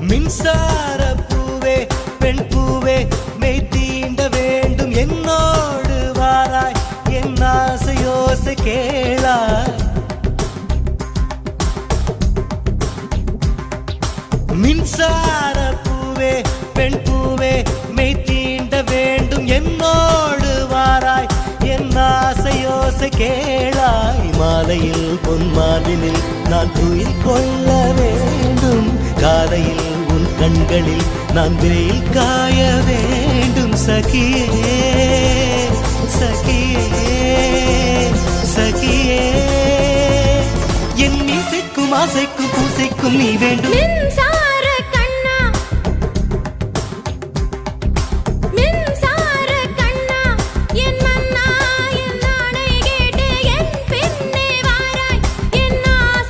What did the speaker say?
மின்சார பூவே பெண் பூவே மெய் தீண்ட வேண்டும் என்னோடு வாராய் என் ஆசையோசை கேளாய் மின்சார பூவே பெண் பூவே மெய் தீண்ட வேண்டும் என்னோடு வாராய் என் ஆசையோசை கேளாய் மாலையில் பொன் மார்பினில் நான் துயில் கொள்ள வேண்டும் காலையில் உன் கண்களில் நான் வெயில் காய வேண்டும் சகியே சகியே சகியே என் இசைக்கும் ஆசைக்கும் பூசைக்கும் நீ வேண்டும்